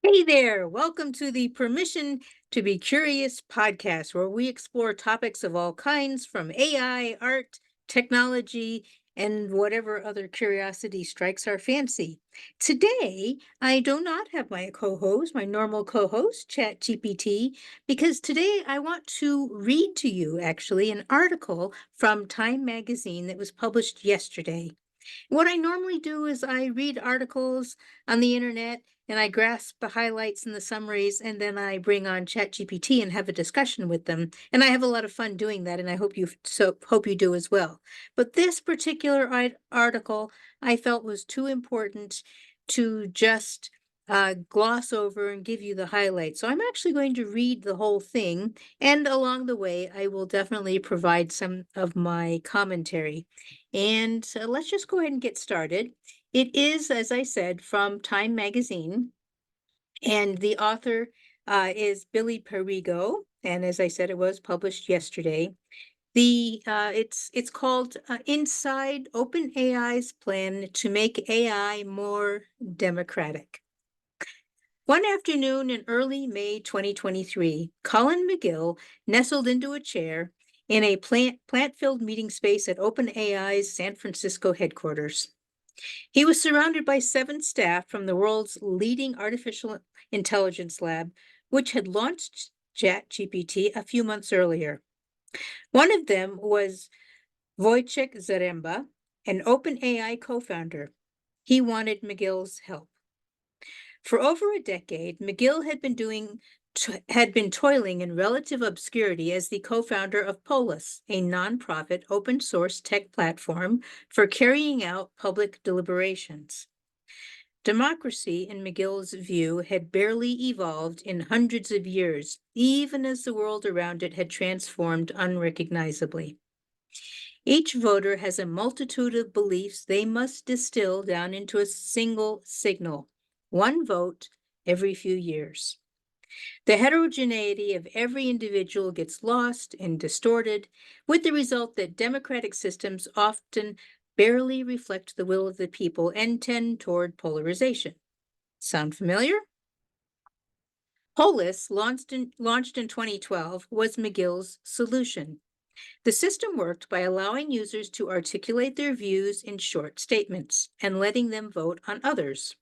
Hey there, welcome to the Permission to Be Curious podcast, where we explore topics of all kinds from AI, art, technology, and whatever other curiosity strikes our fancy. Today, I do not have my normal co host, ChatGPT, because today I want to read to you actually an article from Time magazine that was published yesterday. What I normally do is I read articles on the internet and I grasp the highlights and the summaries, and then I bring on ChatGPT and have a discussion with them. And I have a lot of fun doing that, and I hope you do as well. But this particular article I felt was too important to just gloss over and give you the highlights. So I'm actually going to read the whole thing, and along the way, I will definitely provide some of my commentary. And let's just go ahead and get started. It is, as I said, from Time Magazine, and the author is Billy Perrigo. And as I said, it was published yesterday. It's called Inside OpenAI's Plan to Make AI More Democratic. One afternoon in early May 2023, Colin McGill nestled into a chair in a plant-filled meeting space at OpenAI's San Francisco headquarters. He was surrounded by 7 staff from the world's leading artificial intelligence lab, which had launched ChatGPT a few months earlier. One of them was Wojciech Zaremba, an OpenAI co-founder. He wanted McGill's help. For over a decade, McGill had been toiling in relative obscurity as the co-founder of Polis, a nonprofit open source tech platform for carrying out public deliberations. Democracy, in McGill's view, had barely evolved in hundreds of years, even as the world around it had transformed unrecognizably. Each voter has a multitude of beliefs they must distill down into a single signal, one vote every few years. The heterogeneity of every individual gets lost and distorted, with the result that democratic systems often barely reflect the will of the people and tend toward polarization. Sound familiar? Polis, launched in 2012, was McGill's solution. The system worked by allowing users to articulate their views in short statements and letting them vote on others.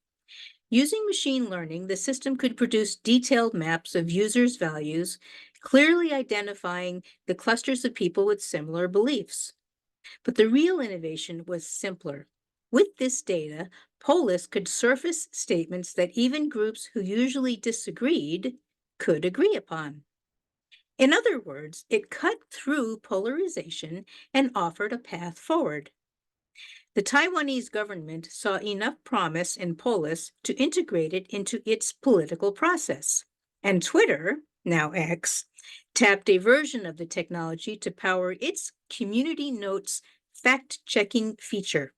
Using machine learning, the system could produce detailed maps of users' values, clearly identifying the clusters of people with similar beliefs. But the real innovation was simpler. With this data, Polis could surface statements that even groups who usually disagreed could agree upon. In other words, it cut through polarization and offered a path forward. The Taiwanese government saw enough promise in Polis to integrate it into its political process. And Twitter, now X, tapped a version of the technology to power its Community Notes fact-checking feature.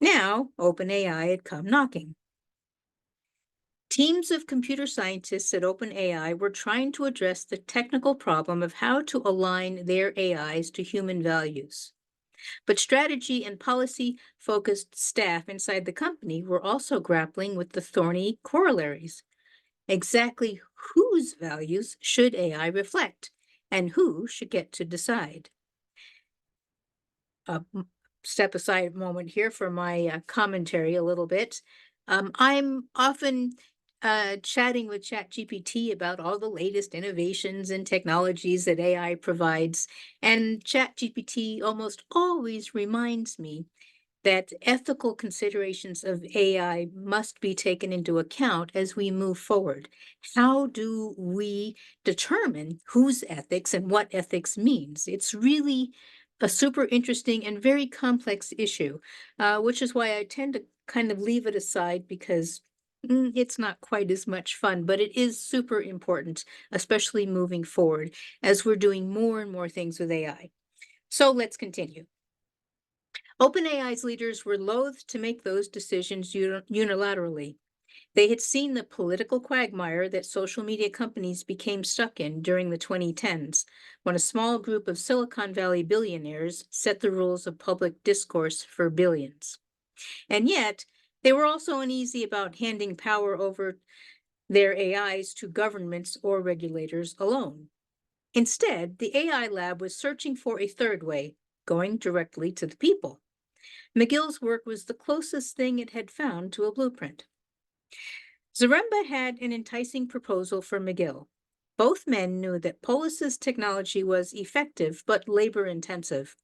Now, OpenAI had come knocking. Teams of computer scientists at OpenAI were trying to address the technical problem of how to align their AIs to human values. But strategy and policy-focused staff inside the company were also grappling with the thorny corollaries. Exactly whose values should AI reflect, and who should get to decide? Step aside a moment here for my commentary a little bit. I'm often chatting with ChatGPT about all the latest innovations and technologies that AI provides, and ChatGPT almost always reminds me that ethical considerations of AI must be taken into account as we move forward. How do we determine whose ethics and what ethics means? It's really a super interesting and very complex issue, which is why I tend to kind of leave it aside because it's not quite as much fun, but it is super important, especially moving forward as we're doing more and more things with AI. So let's continue. OpenAI's leaders were loath to make those decisions unilaterally. They had seen the political quagmire that social media companies became stuck in during the 2010s, when a small group of Silicon Valley billionaires set the rules of public discourse for billions. And yet, they were also uneasy about handing power over their AIs to governments or regulators alone. Instead, the AI lab was searching for a third way, going directly to the people. McGill's work was the closest thing it had found to a blueprint. Zaremba had an enticing proposal for McGill. Both men knew that Polis's technology was effective but labor-intensive.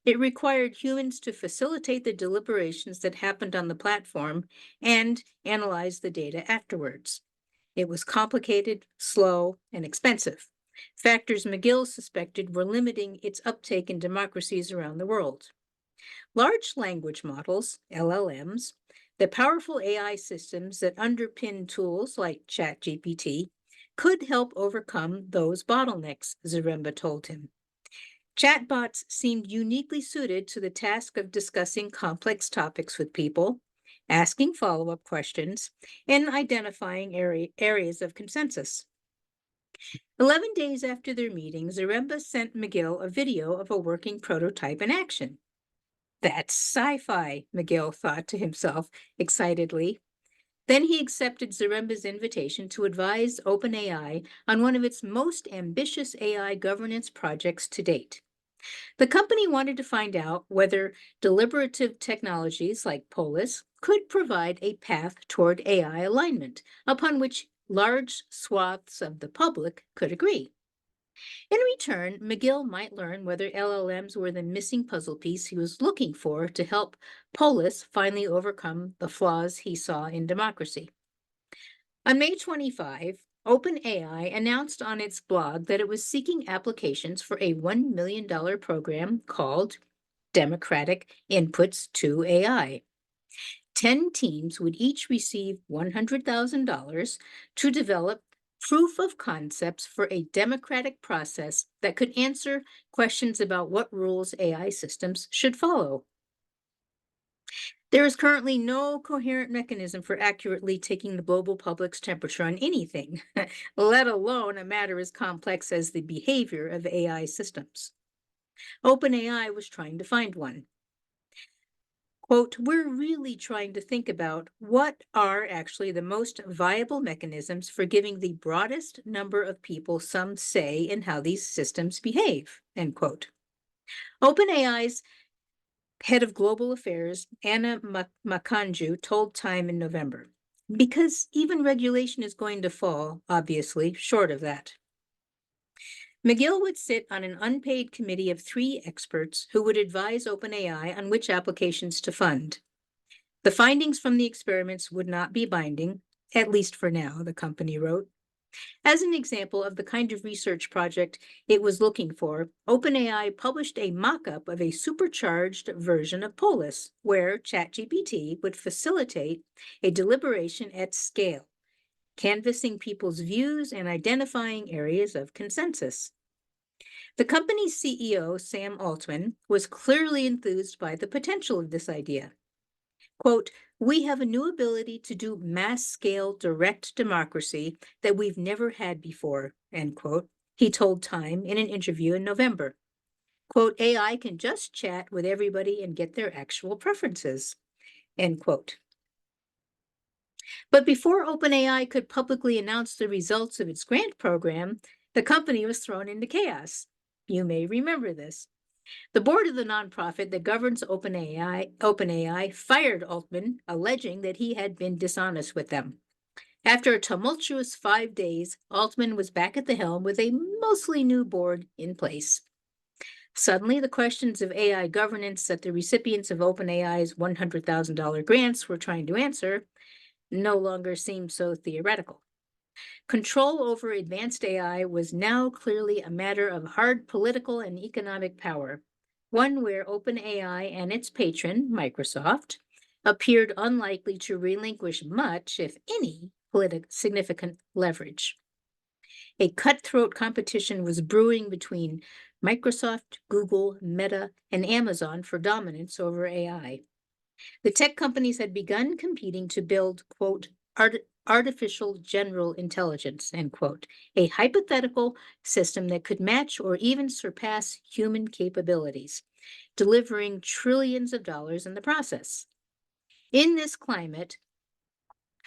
It required humans to facilitate the deliberations that happened on the platform and analyze the data afterwards. It was complicated, slow, and expensive. Factors McGill suspected were limiting its uptake in democracies around the world. Large language models, LLMs, the powerful AI systems that underpin tools like ChatGPT, could help overcome those bottlenecks, Zaremba told him. Chatbots seemed uniquely suited to the task of discussing complex topics with people, asking follow-up questions, and identifying areas of consensus. 11 days after their meeting, Zaremba sent McGill a video of a working prototype in action. That's sci-fi, McGill thought to himself excitedly. Then he accepted Zaremba's invitation to advise OpenAI on one of its most ambitious AI governance projects to date. The company wanted to find out whether deliberative technologies like Polis could provide a path toward AI alignment, upon which large swaths of the public could agree. In return, McGill might learn whether LLMs were the missing puzzle piece he was looking for to help Polis finally overcome the flaws he saw in democracy. On May 25, OpenAI announced on its blog that it was seeking applications for a $1 million program called Democratic Inputs to AI. 10 teams would each receive $100,000 to develop proof of concepts for a democratic process that could answer questions about what rules AI systems should follow. There is currently no coherent mechanism for accurately taking the global public's temperature on anything, let alone a matter as complex as the behavior of AI systems. OpenAI was trying to find one. Quote, we're really trying to think about what are actually the most viable mechanisms for giving the broadest number of people some say in how these systems behave, end quote. OpenAI's head of global affairs, Anna Makanju, told Time in November, because even regulation is going to fall, obviously, short of that. McGill would sit on an unpaid committee of 3 experts who would advise OpenAI on which applications to fund. The findings from the experiments would not be binding, at least for now, the company wrote. As an example of the kind of research project it was looking for, OpenAI published a mock-up of a supercharged version of Polis, where ChatGPT would facilitate a deliberation at scale, canvassing people's views and identifying areas of consensus. The company's CEO, Sam Altman, was clearly enthused by the potential of this idea. Quote, we have a new ability to do mass-scale direct democracy that we've never had before, end quote, he told Time in an interview in November. Quote, AI can just chat with everybody and get their actual preferences, end quote. But before OpenAI could publicly announce the results of its grant program, the company was thrown into chaos. You may remember this. The board of the nonprofit that governs OpenAI fired Altman, alleging that he had been dishonest with them. After a tumultuous 5 days, Altman was back at the helm with a mostly new board in place. Suddenly, the questions of AI governance that the recipients of OpenAI's $100,000 grants were trying to answer no longer seemed so theoretical. Control over advanced AI was now clearly a matter of hard political and economic power, one where OpenAI and its patron, Microsoft, appeared unlikely to relinquish much, if any, significant leverage. A cutthroat competition was brewing between Microsoft, Google, Meta, and Amazon for dominance over AI. The tech companies had begun competing to build, quote, artificial general intelligence, end quote, a hypothetical system that could match or even surpass human capabilities, delivering trillions of dollars in the process. In this climate,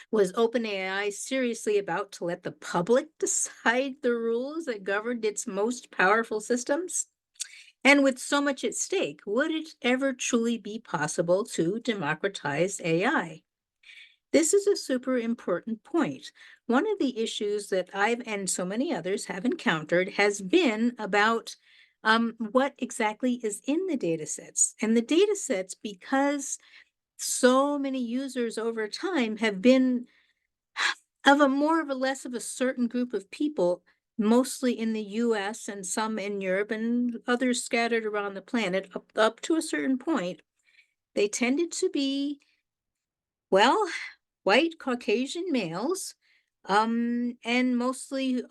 Was OpenAI seriously about to let the public decide the rules that governed its most powerful systems? And with so much at stake, would it ever truly be possible to democratize AI? This is a super important point. One of the issues that I've and so many others have encountered has been about what exactly is in the data sets. And the data sets, because so many users over time have been of a more of a less of a certain group of people, mostly in the US and some in Europe and others scattered around the planet, up to a certain point, they tended to be, well, white Caucasian males, and mostly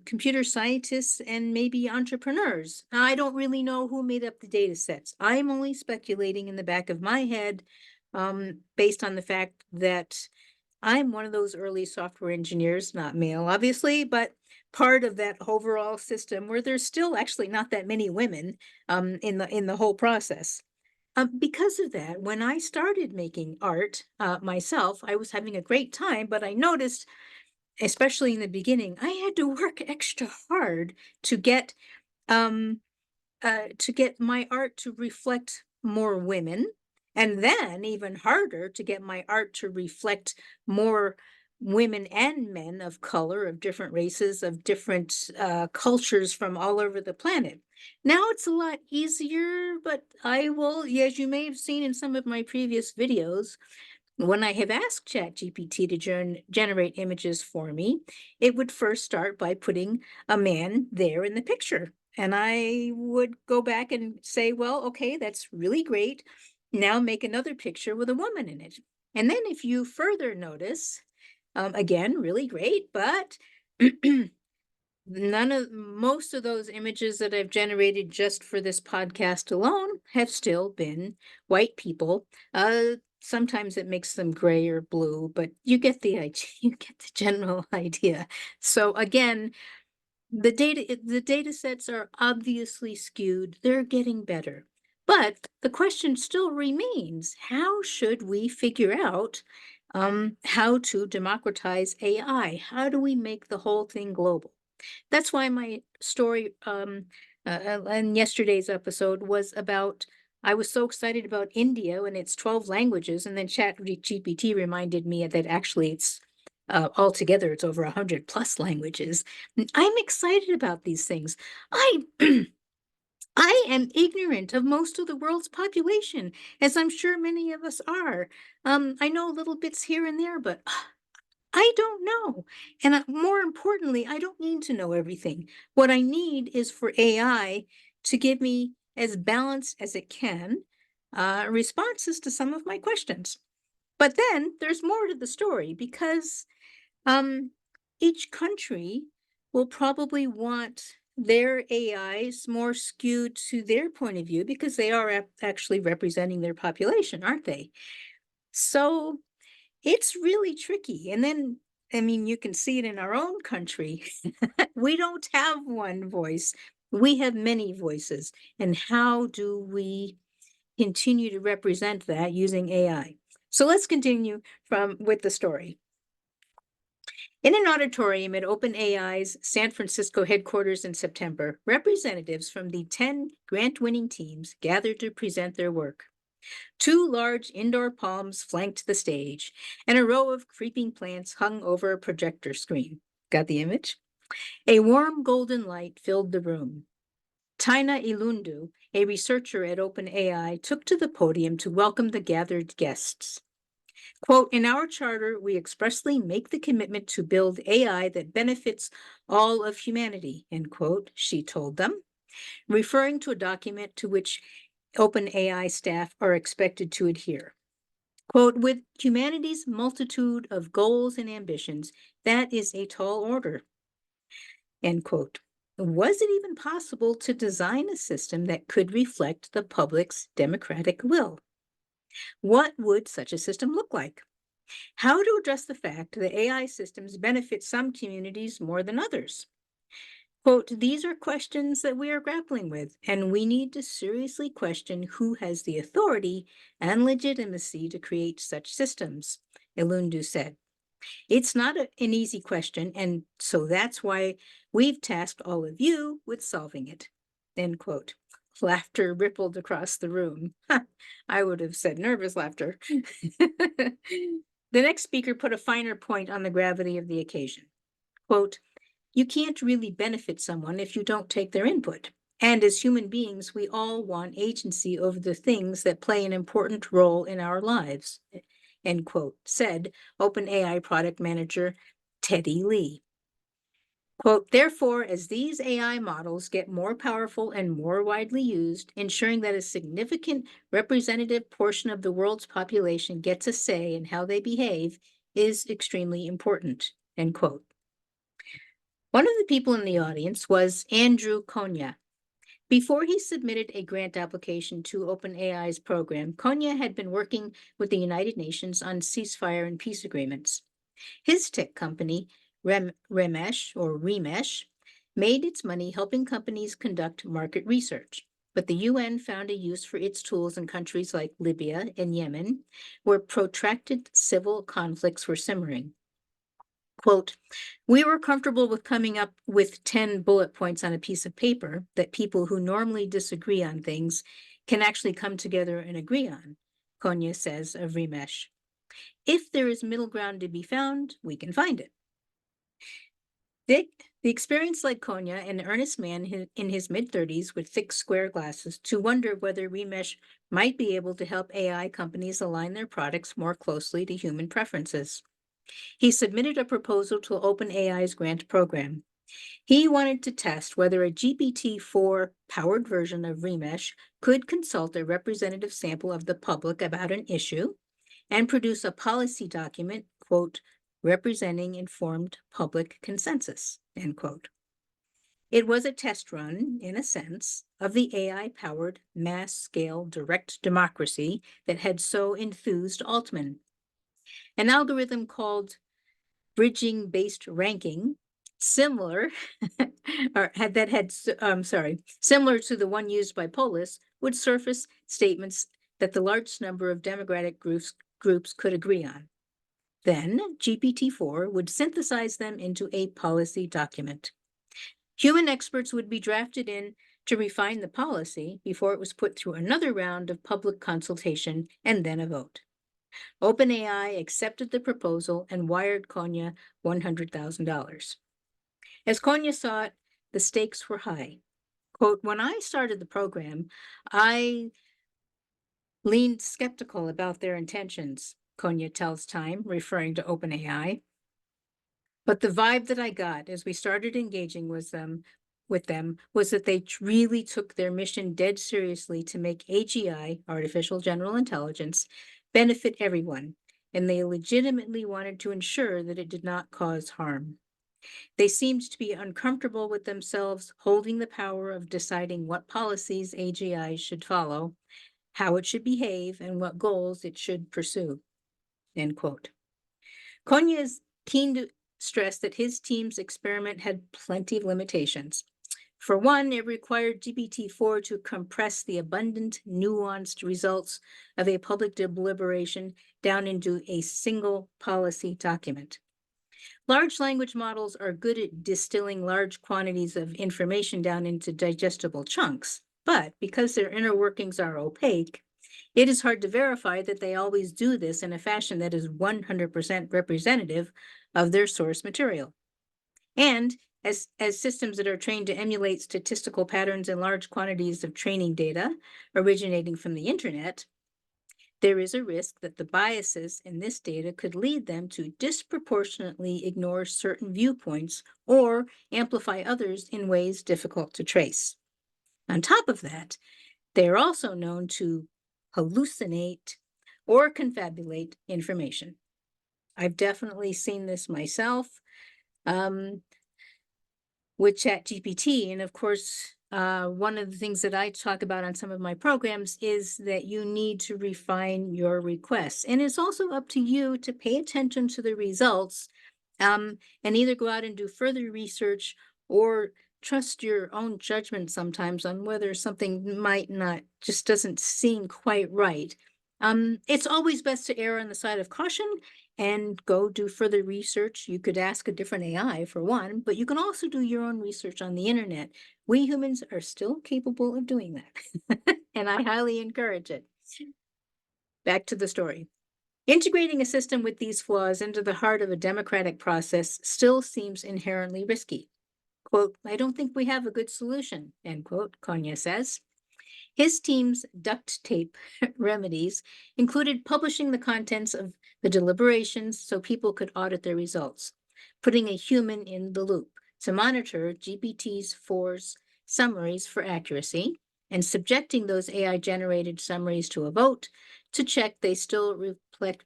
computer scientists and maybe entrepreneurs. Now, I don't really know who made up the data sets. I'm only speculating in the back of my head, based on the fact that I'm one of those early software engineers, not male, obviously, but part of that overall system where there's still actually not that many women in the whole process. Because of that, when I started making art myself, I was having a great time, but I noticed, especially in the beginning, I had to work extra hard to get um, to get my art to reflect more women, and then even harder to get my art to reflect more women and men of color, of different races, of different cultures from all over the planet. Now it's a lot easier, but I will, as you may have seen in some of my previous videos, when I have asked ChatGPT to generate images for me, it would first start by putting a man there in the picture. And I would go back and say, well, okay, that's really great. Now make another picture with a woman in it. And then if you further notice, again, really great, but most of those images that I've generated just for this podcast alone have still been white people. Sometimes it makes them gray or blue, but you get the idea, you get the general idea. So again, the data sets are obviously skewed. They're getting better. But the question still remains, how should we figure out how to democratize AI? How do we make the whole thing global? That's why my story in yesterday's episode was about, I was so excited about India and its 12 languages, and then ChatGPT reminded me that actually it's altogether it's over 100 plus languages. I'm excited about these things. I I am ignorant of most of the world's population, as I'm sure many of us are. I know little bits here and there, but I don't know. And more importantly, I don't need to know everything. What I need is for AI to give me as balanced as it can responses to some of my questions. But then there's more to the story because um, each country will probably want their AIs more skewed to their point of view because they are actually representing their population, aren't they? So it's really tricky. And then, I mean, you can see it in our own country. We don't have one voice. We have many voices. And how do we continue to represent that using AI? So let's continue with the story. In an auditorium at OpenAI's San Francisco headquarters in September, representatives from the 10 grant-winning teams gathered to present their work. 2 large indoor palms flanked the stage, and a row of creeping plants hung over a projector screen. Got the image? A warm golden light filled the room. Taina Ilundu, a researcher at OpenAI, took to the podium to welcome the gathered guests. Quote, in our charter, we expressly make the commitment to build AI that benefits all of humanity, end quote, she told them, referring to a document to which OpenAI staff are expected to adhere. Quote, with humanity's multitude of goals and ambitions, that is a tall order, end quote. Was it even possible to design a system that could reflect the public's democratic will? What would such a system look like? How to address the fact that AI systems benefit some communities more than others? Quote, these are questions that we are grappling with, and we need to seriously question who has the authority and legitimacy to create such systems, Elundu said. It's not an easy question, and so that's why we've tasked all of you with solving it. End quote. Laughter rippled across the room. I would have said nervous laughter. The next speaker put a finer point on the gravity of the occasion. Quote, you can't really benefit someone if you don't take their input. And as human beings, we all want agency over the things that play an important role in our lives, end quote, said OpenAI product manager Teddy Lee. Quote, therefore, as these AI models get more powerful and more widely used, ensuring that a significant representative portion of the world's population gets a say in how they behave is extremely important, end quote. One of the people in the audience was Andrew Konya. Before he submitted a grant application to OpenAI's program, Konya had been working with the United Nations on ceasefire and peace agreements. His tech company, Remesh, made its money helping companies conduct market research. But the UN found a use for its tools in countries like Libya and Yemen, where protracted civil conflicts were simmering. Quote, we were comfortable with coming up with 10 bullet points on a piece of paper that people who normally disagree on things can actually come together and agree on, Konya says of Remesh. If there is middle ground to be found, we can find it. The experience led Konya, an earnest man in his mid-30s with thick square glasses, to wonder whether Remesh might be able to help AI companies align their products more closely to human preferences. He submitted a proposal to OpenAI's grant program. He wanted to test whether a GPT-4 powered version of Remesh could consult a representative sample of the public about an issue and produce a policy document, quote, representing informed public consensus, end quote. It was a test run, in a sense, of the AI-powered mass-scale direct democracy that had so enthused Altman. An algorithm called bridging-based ranking, similar to the one used by Polis, would surface statements that the largest number of democratic groups could agree on. Then GPT-4 would synthesize them into a policy document. Human experts would be drafted in to refine the policy before it was put through another round of public consultation and then a vote. OpenAI accepted the proposal and wired Konya $100,000. As Konya saw it, the stakes were high. Quote, when I started the program, I leaned skeptical about their intentions, Konya tells Time, referring to OpenAI. But the vibe that I got as we started engaging with them was that they really took their mission dead seriously to make AGI, artificial general intelligence, benefit everyone, and they legitimately wanted to ensure that it did not cause harm. They seemed to be uncomfortable with themselves holding the power of deciding what policies AGI should follow, how it should behave, and what goals it should pursue, end quote. Konya is keen to stress that his team's experiment had plenty of limitations. For one, it required GPT-4 to compress the abundant, nuanced results of a public deliberation down into a single policy document. Large language models are good at distilling large quantities of information down into digestible chunks, but because their inner workings are opaque, it is hard to verify that they always do this in a fashion that is 100% representative of their source material. And as systems that are trained to emulate statistical patterns in large quantities of training data originating from the internet, there is a risk that the biases in this data could lead them to disproportionately ignore certain viewpoints or amplify others in ways difficult to trace. On top of that, they are also known to hallucinate or confabulate information. I've definitely seen this myself with ChatGPT. And of course, one of the things that I talk about on some of my programs is that you need to refine your requests. And it's also up to you to pay attention to the results and either go out and do further research or trust your own judgment sometimes on whether something might not, just doesn't seem quite right. It's always best to err on the side of caution and go do further research. You could ask a different AI for one, but you can also do your own research on the internet. We humans are still capable of doing that, and I highly encourage it. Back to the story. Integrating a system with these flaws into the heart of a democratic process still seems inherently risky. Quote, I don't think we have a good solution, end quote, Konya says. His team's duct tape remedies included publishing the contents of the deliberations so people could audit their results, putting a human in the loop to monitor GPT-4's summaries for accuracy, and subjecting those AI-generated summaries to a vote to check they still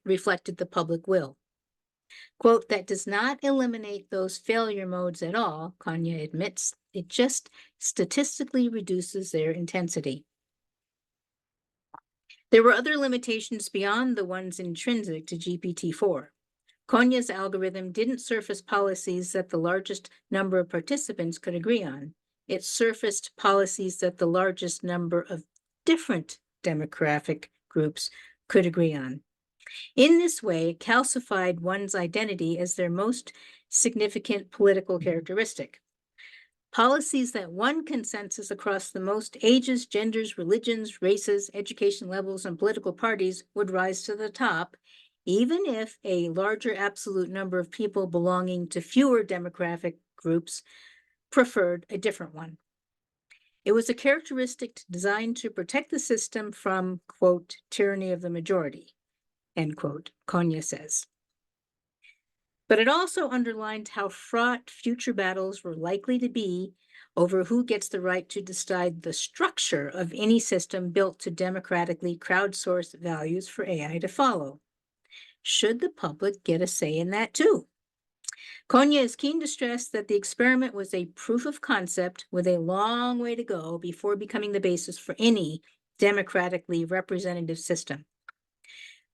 reflected the public will. Quote, that does not eliminate those failure modes at all, Konya admits. It just statistically reduces their intensity. There were other limitations beyond the ones intrinsic to GPT-4. Konya's algorithm didn't surface policies that the largest number of participants could agree on. It surfaced policies that the largest number of different demographic groups could agree on. In this way, it calcified one's identity as their most significant political characteristic. Policies that won consensus across the most ages, genders, religions, races, education levels, and political parties would rise to the top, even if a larger absolute number of people belonging to fewer demographic groups preferred a different one. It was a characteristic designed to protect the system from, quote, tyranny of the majority, end quote, Konya says. But it also underlined how fraught future battles were likely to be over who gets the right to decide the structure of any system built to democratically crowdsource values for AI to follow. Should the public get a say in that too? Konya is keen to stress that the experiment was a proof of concept with a long way to go before becoming the basis for any democratically representative system.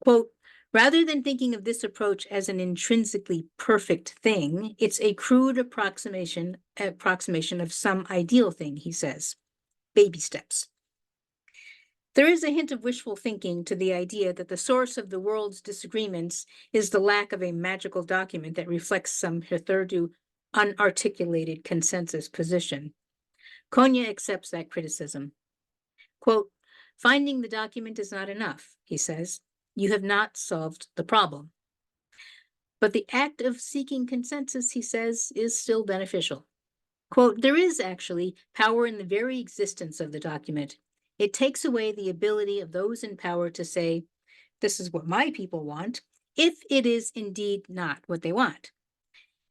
Quote, rather than thinking of this approach as an intrinsically perfect thing, it's a crude approximation of some ideal thing, he says. Baby steps. There is a hint of wishful thinking to the idea that the source of the world's disagreements is the lack of a magical document that reflects some hitherto unarticulated consensus position. Konya accepts that criticism. Quote, finding the document is not enough, he says. You have not solved the problem. But the act of seeking consensus, he says, is still beneficial. Quote, there is actually power in the very existence of the document. It takes away the ability of those in power to say, this is what my people want, if it is indeed not what they want.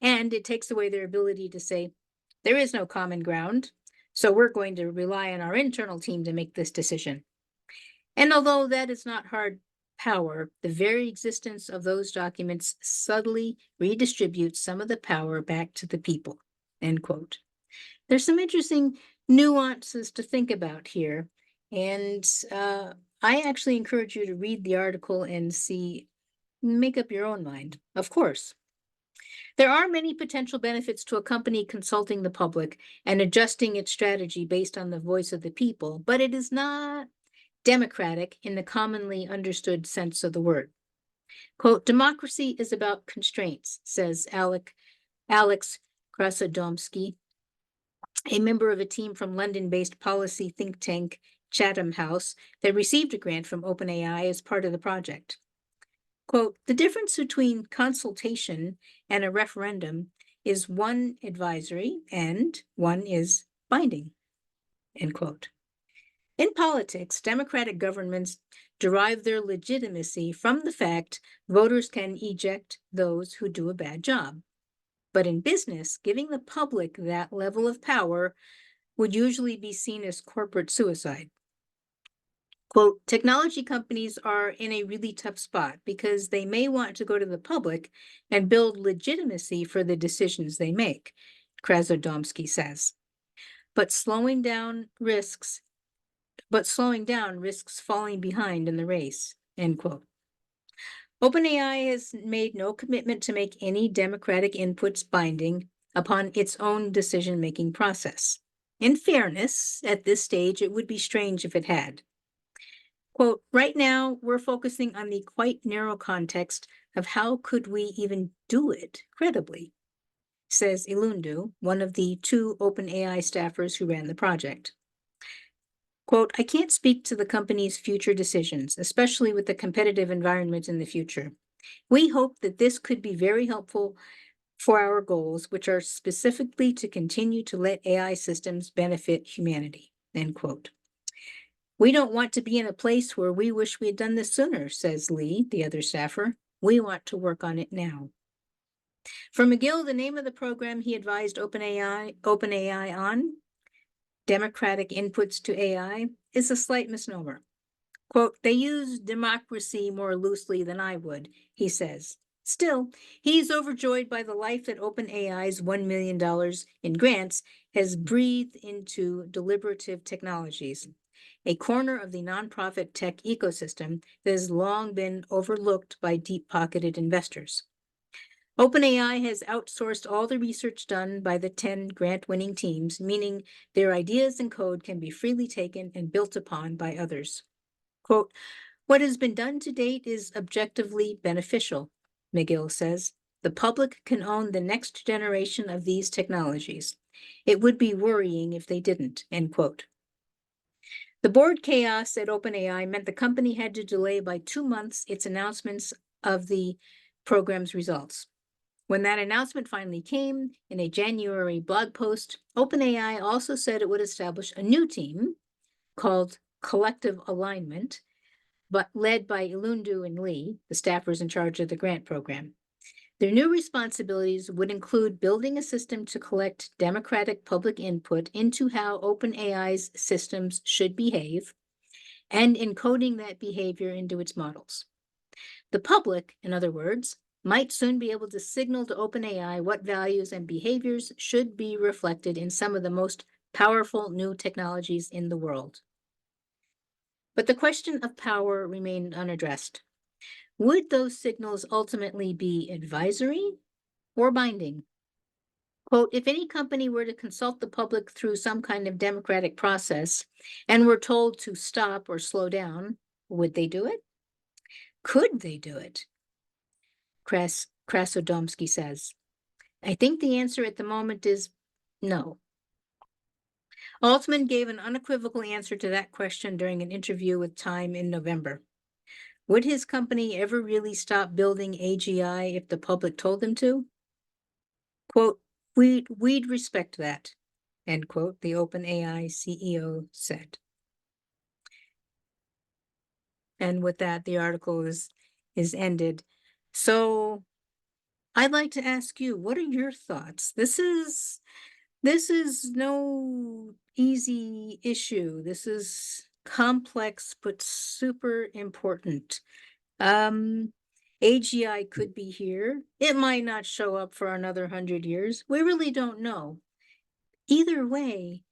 And it takes away their ability to say, there is no common ground, so we're going to rely on our internal team to make this decision. And although that is not hard power, the very existence of those documents subtly redistributes some of the power back to the people, end quote. There's some interesting nuances to think about here. And I actually encourage you to read the article and make up your own mind, of course. There are many potential benefits to a company consulting the public and adjusting its strategy based on the voice of the people, but it is not democratic in the commonly understood sense of the word. Quote, democracy is about constraints, says Alex Krasodomsky, a member of a team from London-based policy think tank Chatham House that received a grant from OpenAI as part of the project. Quote, the difference between consultation and a referendum is one advisory and one is binding, end quote. In politics, democratic governments derive their legitimacy from the fact voters can eject those who do a bad job. But in business, giving the public that level of power would usually be seen as corporate suicide. Quote, technology companies are in a really tough spot because they may want to go to the public and build legitimacy for the decisions they make, Krasodomsky says. But slowing down risks falling behind in the race, end quote. OpenAI has made no commitment to make any democratic inputs binding upon its own decision-making process. In fairness, at this stage, it would be strange if it had. Quote, right now, we're focusing on the quite narrow context of how could we even do it credibly, says Ilundu, one of the 2 OpenAI staffers who ran the project. Quote, I can't speak to the company's future decisions, especially with the competitive environment in the future. We hope that this could be very helpful for our goals, which are specifically to continue to let AI systems benefit humanity, end quote. We don't want to be in a place where we wish we had done this sooner, says Lee, the other staffer. We want to work on it now. For McGill, the name of the program he advised OpenAI on, Democratic Inputs to AI, is a slight misnomer. Quote, they use democracy more loosely than I would, he says. Still, he's overjoyed by the life that OpenAI's $1 million in grants has breathed into deliberative technologies, a corner of the nonprofit tech ecosystem that has long been overlooked by deep-pocketed investors. OpenAI has outsourced all the research done by the 10 grant-winning teams, meaning their ideas and code can be freely taken and built upon by others. Quote, what has been done to date is objectively beneficial, McGill says. The public can own the next generation of these technologies. It would be worrying if they didn't, end quote. The board chaos at OpenAI meant the company had to delay by 2 months its announcements of the program's results. When that announcement finally came in a January blog post, OpenAI also said it would establish a new team called Collective Alignment, but led by Ilundu and Lee, the staffers in charge of the grant program. Their new responsibilities would include building a system to collect democratic public input into how OpenAI's systems should behave and encoding that behavior into its models. The public, in other words, might soon be able to signal to OpenAI what values and behaviors should be reflected in some of the most powerful new technologies in the world. But the question of power remained unaddressed. Would those signals ultimately be advisory or binding? Quote, if any company were to consult the public through some kind of democratic process and were told to stop or slow down, would they do it? Could they do it? Krasodomsky says. I think the answer at the moment is no. Altman gave an unequivocal answer to that question during an interview with Time in November. Would his company ever really stop building AGI if the public told them to? Quote, we'd respect that, end quote, the OpenAI CEO said. And with that, the article is ended. So I'd like to ask you, what are your thoughts? This is no easy issue. This is complex, but super important. AGI could be here. It might not show up for another 100 years. We really don't know. Either way,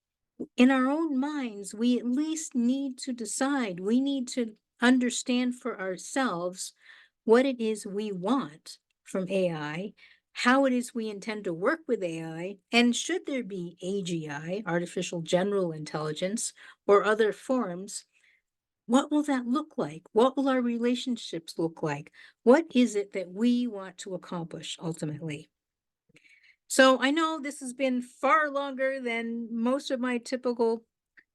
in our own minds, we at least need to decide. We need to understand for ourselves what it is we want from AI, how it is we intend to work with AI, and should there be AGI, artificial general intelligence, or other forms, what will that look like? What will our relationships look like? What is it that we want to accomplish ultimately? So I know this has been far longer than most of my typical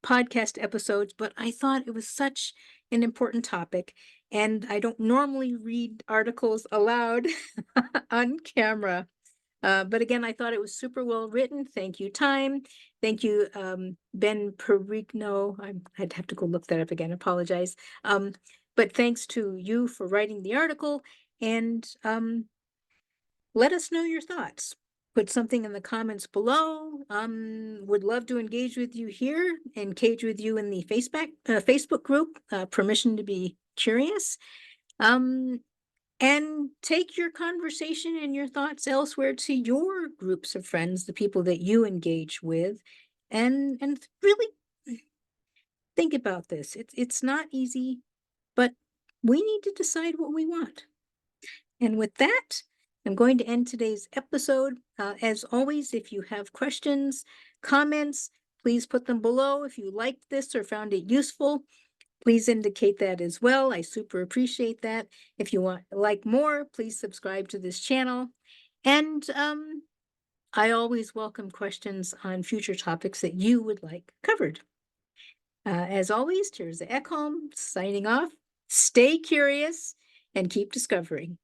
podcast episodes, but I thought it was such an important topic, and I don't normally read articles aloud on camera. But again, I thought it was super well written. Thank you, Time. Thank you, Ben Perrigo. I'd have to go look that up again. Apologize. But thanks to you for writing the article, and let us know your thoughts. Put something in the comments below. Would love to engage with you here, engage with you in the Facebook group, Permission to Be Curious. And take your conversation and your thoughts elsewhere to your groups of friends, the people that you engage with, and really think about this. It's not easy, but we need to decide what we want. And with that, I'm going to end today's episode. As always, if you have questions, comments, please put them below. If you liked this or found it useful, please indicate that as well. I super appreciate that. If you want like more, please subscribe to this channel. And I always welcome questions on future topics that you would like covered. As always, Teresa Ekholm signing off. Stay curious and keep discovering.